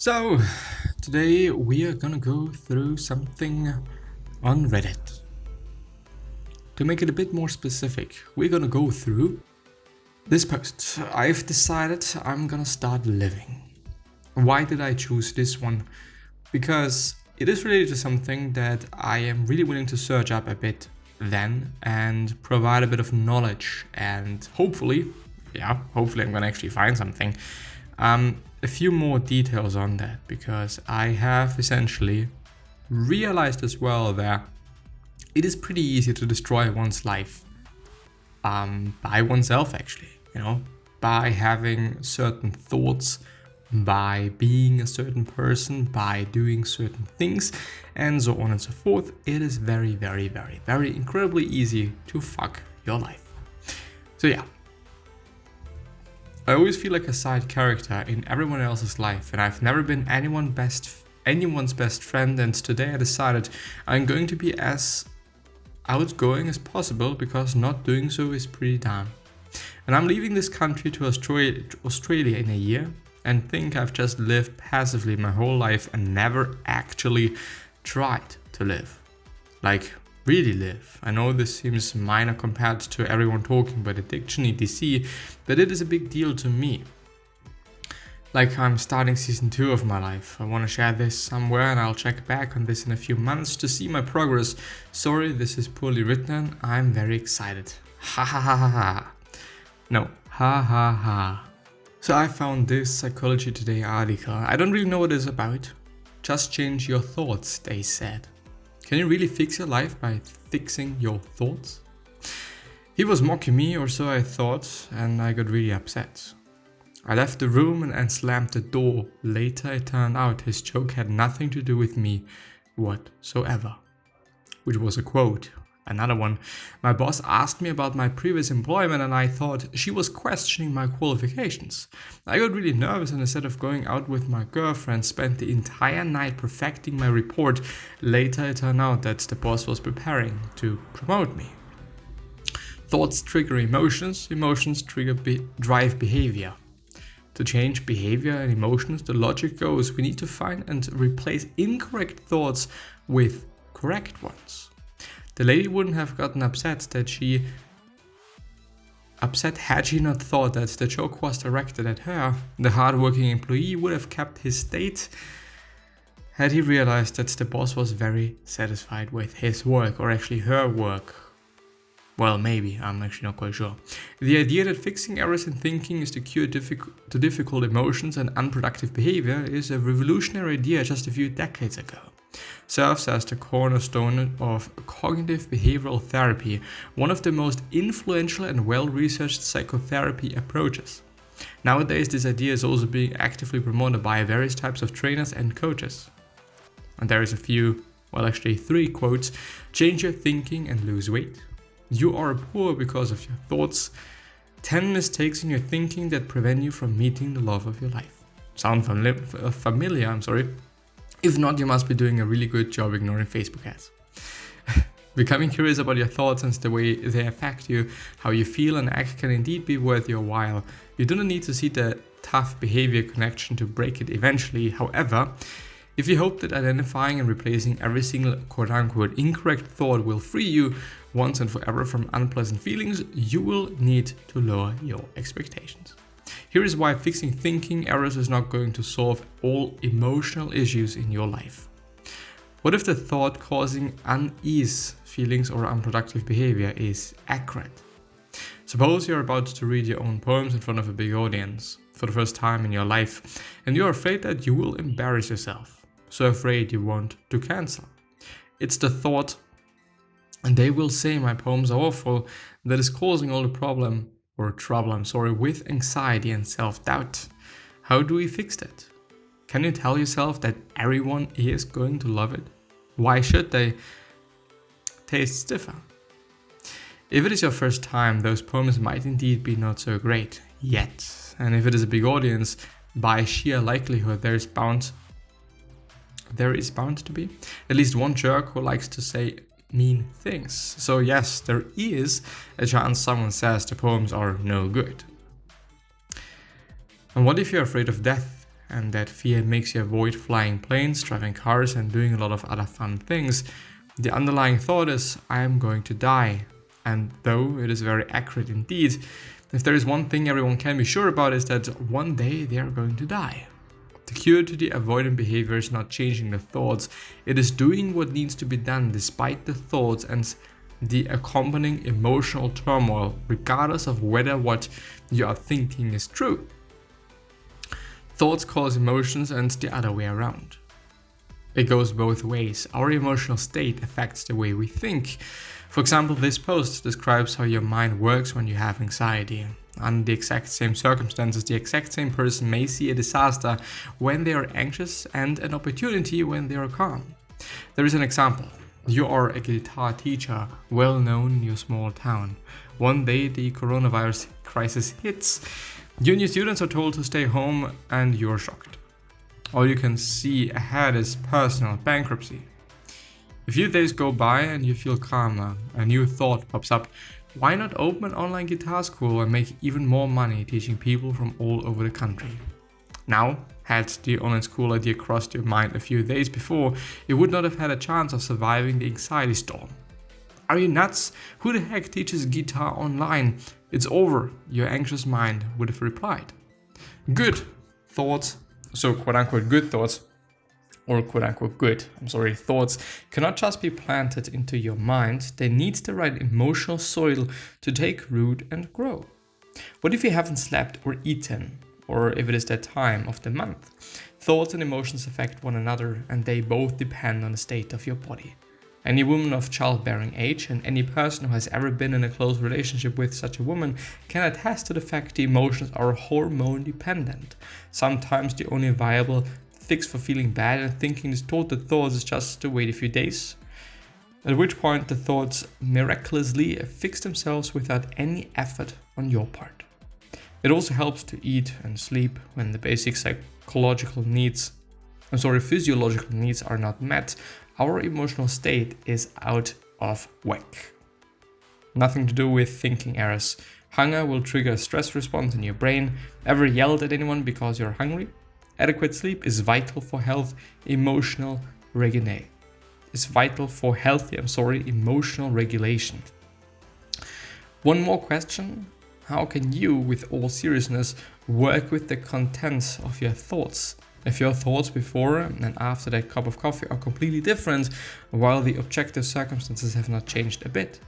So, today we are gonna go through something on Reddit. To make it a bit more specific, we're gonna go through this post. I've decided I'm gonna start living. Why did I choose this one? Because it is related to something that I am really willing to search up a bit then and provide a bit of knowledge and hopefully I'm gonna actually find something. A few more details on that, because I have essentially realized as well that it is pretty easy to destroy one's life by oneself, actually, by having certain thoughts, by being a certain person, by doing certain things, and so on and so forth. It is very, very, very, very incredibly easy to fuck your life. So yeah. I always feel like a side character in everyone else's life, and I've never been anyone's best friend, and today I decided I'm going to be as outgoing as possible, because not doing so is pretty down. And I'm leaving this country to Australia in a year, and think I've just lived passively my whole life and never actually tried to live. Like, really live. I know this seems minor compared to everyone talking about addiction, etc., but it is a big deal to me. Like, I'm starting season 2 of my life. I want to share this somewhere, and I'll check back on this in a few months to see my progress. Sorry, this is poorly written. I'm very excited. Ha ha ha ha ha. No, ha ha ha. So I found this Psychology Today article. I don't really know what it's about. Just change your thoughts, they said. Can you really fix your life by fixing your thoughts? He was mocking me, or so I thought, and I got really upset. I left the room and slammed the door. Later it turned out his joke had nothing to do with me whatsoever. Which was a quote. Another one. My boss asked me about my previous employment, and I thought she was questioning my qualifications. I got really nervous, and instead of going out with my girlfriend, spent the entire night perfecting my report. Later it turned out that the boss was preparing to promote me. Thoughts trigger emotions, emotions drive behavior. To change behavior and emotions, the logic goes, we need to find and replace incorrect thoughts with correct ones. The lady wouldn't have gotten upset had she not thought that the joke was directed at her. The hardworking employee would have kept his date had he realized that the boss was very satisfied with his work, or actually her work. Well, maybe, I'm actually not quite sure. The idea that fixing errors in thinking is the cure to difficult emotions and unproductive behavior is a revolutionary idea just a few decades ago. Serves as the cornerstone of cognitive behavioral therapy, one of the most influential and well-researched psychotherapy approaches. Nowadays, this idea is also being actively promoted by various types of trainers and coaches. And there is three quotes. Change your thinking and lose weight. You are poor because of your thoughts. 10 mistakes in your thinking that prevent you from meeting the love of your life. Sound familiar? If not, you must be doing a really good job ignoring Facebook ads. Becoming curious about your thoughts and the way they affect you, how you feel and act can indeed be worth your while. You do not need to see the tough behavior connection to break it eventually. However, if you hope that identifying and replacing every single quote-unquote incorrect thought will free you once and forever from unpleasant feelings, you will need to lower your expectations. Here is why fixing thinking errors is not going to solve all emotional issues in your life. What if the thought causing unease, feelings, or unproductive behavior is accurate? Suppose you're about to read your own poems in front of a big audience for the first time in your life, and you're afraid that you will embarrass yourself. So afraid you want to cancel. It's the thought, and they will say my poems are awful, that is causing all the trouble with anxiety and self-doubt. How do we fix that? Can you tell yourself that everyone is going to love it? Why should they? Taste stiffer. If it is your first time, those poems might indeed be not so great yet. And if it is a big audience, by sheer likelihood there is bound to be at least one jerk who likes to say mean things. So yes, there is a chance someone says the poems are no good. And what if you're afraid of death and that fear makes you avoid flying planes, driving cars, and doing a lot of other fun things, the underlying thought is, I am going to die. And though it is very accurate indeed, if there is one thing everyone can be sure about is that one day they are going to die. The cure to the avoidant behavior is not changing the thoughts, it is doing what needs to be done despite the thoughts and the accompanying emotional turmoil, regardless of whether what you are thinking is true. Thoughts cause emotions and the other way around. It goes both ways. Our emotional state affects the way we think. For example, this post describes how your mind works when you have anxiety. Under the exact same circumstances, the exact same person may see a disaster when they are anxious and an opportunity when they are calm. There is an example. You are a guitar teacher, well known in your small town. One day the coronavirus crisis hits. You and your students are told to stay home and you are shocked. All you can see ahead is personal bankruptcy. A few days go by and you feel calmer. A new thought pops up. Why not open an online guitar school and make even more money teaching people from all over the country? Now, had the online school idea crossed your mind a few days before, you would not have had a chance of surviving the anxiety storm. Are you nuts? Who the heck teaches guitar online? It's over, your anxious mind would have replied. Good thoughts, so quote-unquote good thoughts, or quote-unquote thoughts cannot just be planted into your mind, they need the right emotional soil to take root and grow. What if you haven't slept or eaten, or if it is that time of the month? Thoughts and emotions affect one another and they both depend on the state of your body. Any woman of childbearing age and any person who has ever been in a close relationship with such a woman can attest to the fact the emotions are hormone dependent. Sometimes the only viable fix for feeling bad and thinking distorted thoughts is just to wait a few days, at which point the thoughts miraculously fix themselves without any effort on your part. It also helps to eat and sleep when the basic physiological needs are not met. Our emotional state is out of whack. Nothing to do with thinking errors. Hunger will trigger a stress response in your brain. Ever yelled at anyone because you're hungry? Adequate sleep is vital for health, emotional regulation. Emotional regulation. One more question. How can you, with all seriousness, work with the contents of your thoughts? If your thoughts before and after that cup of coffee are completely different, while the objective circumstances have not changed a bit.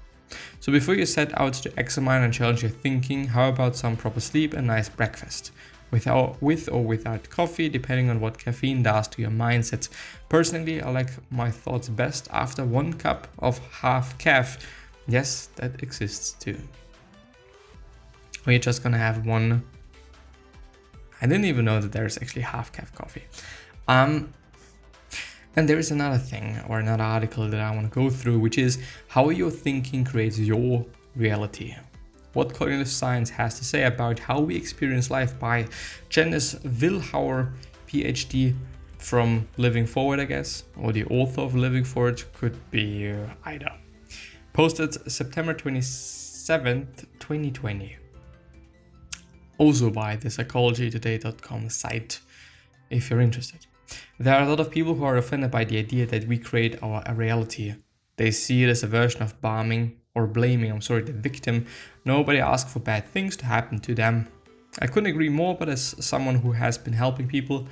So before you set out to examine and challenge your thinking, how about some proper sleep and nice breakfast? With or without coffee, depending on what caffeine does to your mindset. Personally, I like my thoughts best after 1 cup of half calf. Yes, that exists too. We're just gonna have one. I didn't even know that there's actually half calf coffee. And there is another thing or another article that I want to go through, which is how your thinking creates your reality. What cognitive science has to say about how we experience life by Janice Wilhauer, PhD from Living Forward, I guess, or the author of Living Forward, could be either. Posted September 27th, 2020. Also by the psychologytoday.com site, if you're interested. There are a lot of people who are offended by the idea that we create our reality. They see it as a version of blaming the victim. Nobody asks for bad things to happen to them. I couldn't agree more, but as someone who has been helping people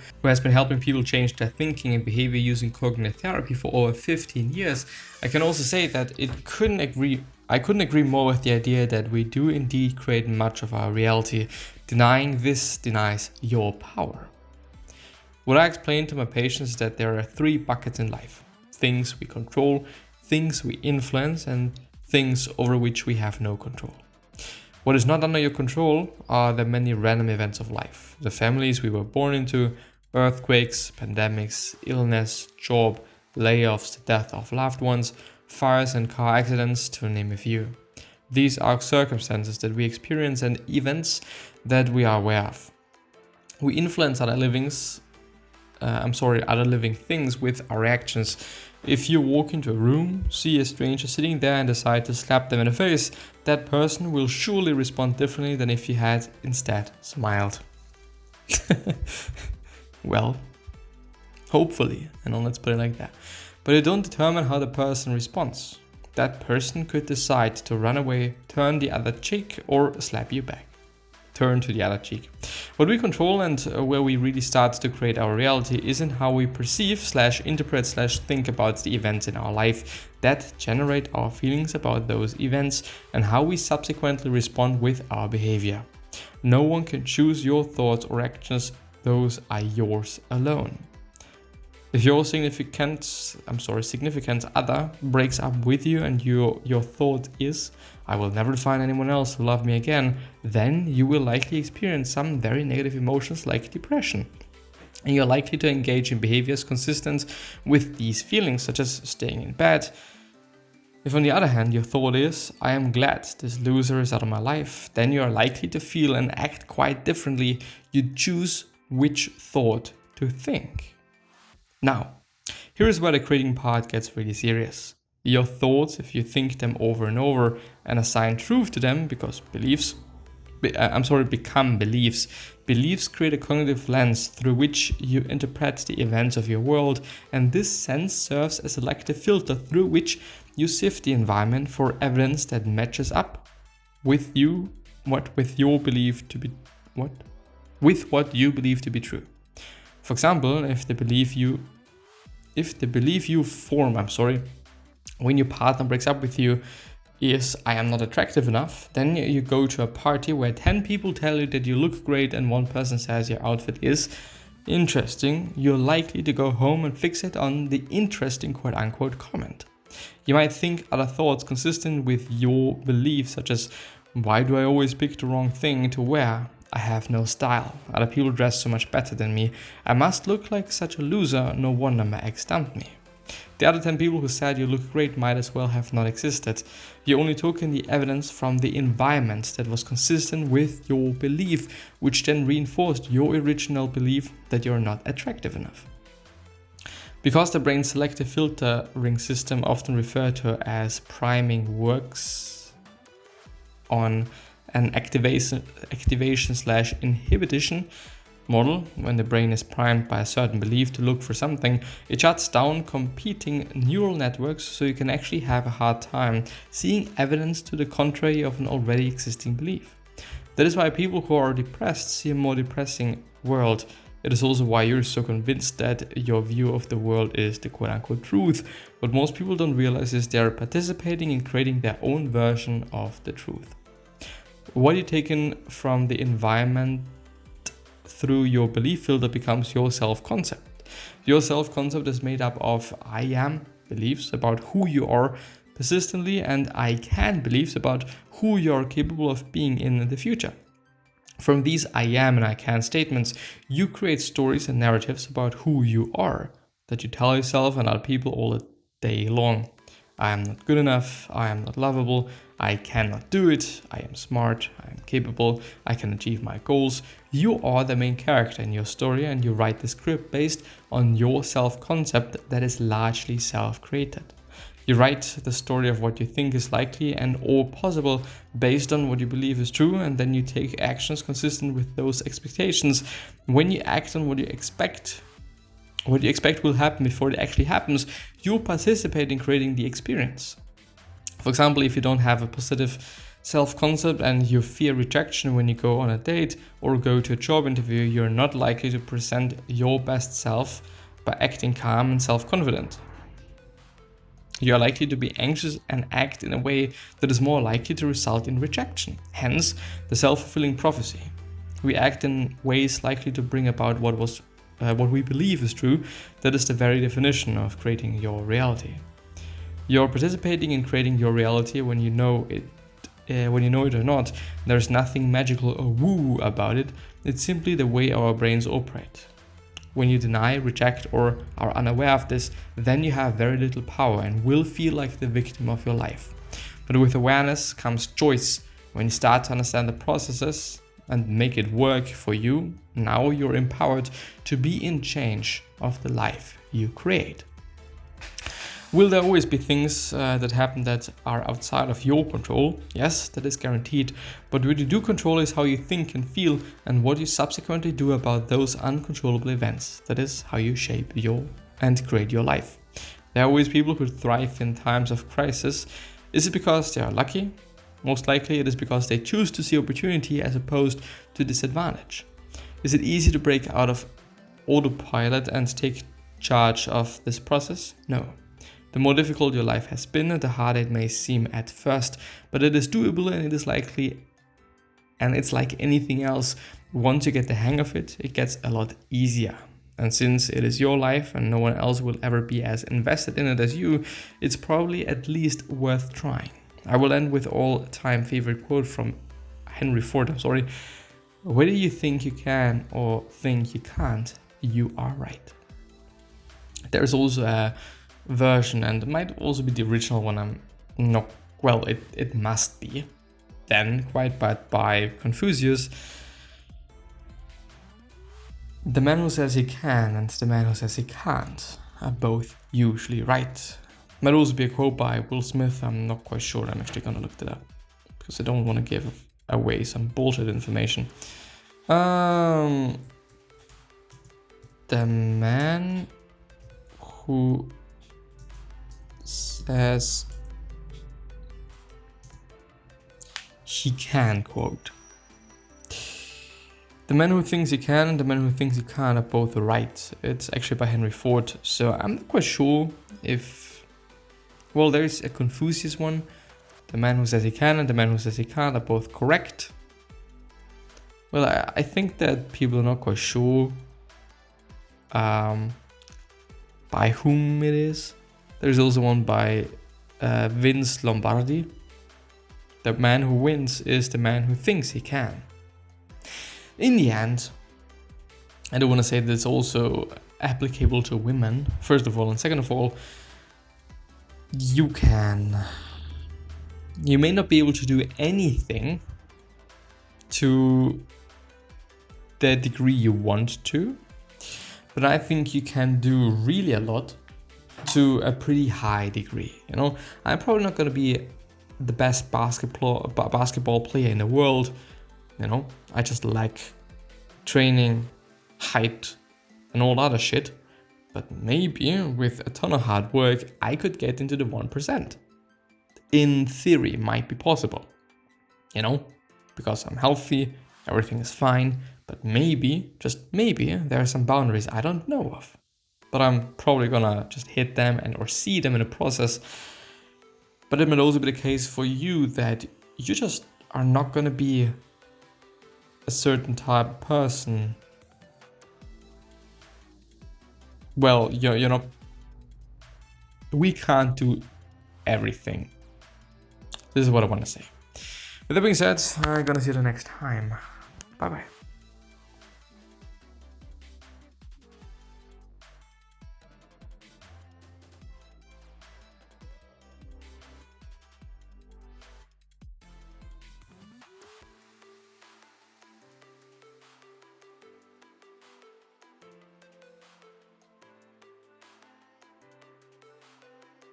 change their thinking and behavior using cognitive therapy for over 15 years, I can also say that I couldn't agree more with the idea that we do indeed create much of our reality. Denying this denies your power. What I explain to my patients is that there are 3 buckets in life: things we control, things we influence, and things over which we have no control. What is not under your control are the many random events of life, the families we were born into, earthquakes, pandemics, illness, job, layoffs, the death of loved ones, fires and car accidents, to name a few. These are circumstances that we experience and events that we are aware of. We influence other living things with our reactions. If you walk into a room, see a stranger sitting there and decide to slap them in the face, that person will surely respond differently than if you had instead smiled. Well, hopefully, and let's put it like that. But you don't determine how the person responds. That person could decide to run away, turn the other cheek, or slap you back. Turn to the other cheek. What we control and where we really start to create our reality is in how we perceive / interpret / think about the events in our life that generate our feelings about those events and how we subsequently respond with our behavior. No one can choose your thoughts or actions. Those are yours alone. If your significant other breaks up with you and your thought is, I will never find anyone else who love me again, then you will likely experience some very negative emotions like depression. And you're likely to engage in behaviors consistent with these feelings, such as staying in bed. If on the other hand your thought is, I am glad this loser is out of my life, then you are likely to feel and act quite differently. You choose which thought to think. Now, here is where the creating part gets really serious. Your thoughts, if you think them over and over and assign truth to them, because become beliefs. Beliefs create a cognitive lens through which you interpret the events of your world, and this sense serves as a selective filter through which you sift the environment for evidence that matches up with what you believe to be true. For example, if the belief you form when your partner breaks up with you is I am not attractive enough, then you go to a party where 10 people tell you that you look great and one person says your outfit is interesting, you're likely to go home and fixate on the interesting quote-unquote comment. You might think other thoughts consistent with your beliefs, such as, why do I always pick the wrong thing to wear? I have no style. Other people dress so much better than me. I must look like such a loser. No wonder my ex dumped me. The other 10 people who said you look great might as well have not existed. You only took in the evidence from the environment that was consistent with your belief, which then reinforced your original belief that you're not attractive enough. Because the brain's selective filtering system, often referred to as priming, works on an activation/inhibition model. When the brain is primed by a certain belief to look for something, it shuts down competing neural networks, so you can actually have a hard time seeing evidence to the contrary of an already existing belief. That is why people who are depressed see a more depressing world. It is also why you're so convinced that your view of the world is the quote-unquote truth. What most people don't realize is they are participating in creating their own version of the truth. What you take in from the environment through your belief filter becomes your self-concept. Your self-concept is made up of I am beliefs about who you are persistently and I can beliefs about who you are capable of being in the future. From these I am and I can statements, you create stories and narratives about who you are that you tell yourself and other people all day long. I am not good enough, I am not lovable, I cannot do it, I am smart, I am capable, I can achieve my goals. You are the main character in your story and you write the script based on your self-concept that is largely self-created. You write the story of what you think is likely and or possible based on what you believe is true, and then you take actions consistent with those expectations. When you act on what you expect will happen before it actually happens, you participate in creating the experience. For example, if you don't have a positive self-concept and you fear rejection when you go on a date or go to a job interview, you're not likely to present your best self by acting calm and self-confident. You are likely to be anxious and act in a way that is more likely to result in rejection. Hence, the self-fulfilling prophecy. We act in ways likely to bring about what we believe is true. That is the very definition of creating your reality. You're participating in creating your reality when you know it or not. There's nothing magical or woo about it. It's simply the way our brains operate. When you deny, reject, or are unaware of this, then you have very little power and will feel like the victim of your life. But with awareness comes choice. When you start to understand the processes and make it work for you, now you're empowered to be in change of the life you create. Will there always be things that happen that are outside of your control? Yes, that is guaranteed. But what you do control is how you think and feel and what you subsequently do about those uncontrollable events. That is how you shape and create your life. There are always people who thrive in times of crisis. Is it because they are lucky? Most likely it is because they choose to see opportunity as opposed to disadvantage. Is it easy to break out of autopilot and take charge of this process? No. The more difficult your life has been, the harder it may seem at first, but it is doable and it is likely, and it's like anything else. Once you get the hang of it, it gets a lot easier. And since it is your life and no one else will ever be as invested in it as you, it's probably at least worth trying. I will end with all-time favorite quote from Henry Ford. Whether you think you can or think you can't, you are right. There's also a version, and it might also be the original one. It must be then quite bad by Confucius. The man who says he can and the man who says he can't are both usually right. Might also be a quote by Will Smith. I'm not quite sure. I'm actually gonna look that up because I don't want to give away some bullshit information. The man who says he can, quote. The man who thinks he can and the man who thinks he can't are both right. It's actually by Henry Ford. So I'm not quite sure if... Well, there is a Confucius one. The man who says he can and the man who says he can't are both correct. Well, I think that people are not quite sure by whom it is. There's also one by Vince Lombardi. The man who wins is the man who thinks he can. In the end, I do want to say that it's also applicable to women, first of all, and second of all, you may not be able to do anything to the degree you want to, but I think you can do really a lot to a pretty high degree. You know, I'm probably not going to be the best basketball player in the world. You know, I just like training, height, and all other shit. But maybe with a ton of hard work, I could get into the 1%. In theory, might be possible. You know, because I'm healthy, everything is fine. But maybe, just maybe, there are some boundaries I don't know of. But I'm probably gonna just hit them or see them in the process. But it might also be the case for you that you just are not gonna be a certain type of person. Well, you're not. We can't do everything. This is what I want to say. With that being said, I'm gonna see you the next time. Bye bye.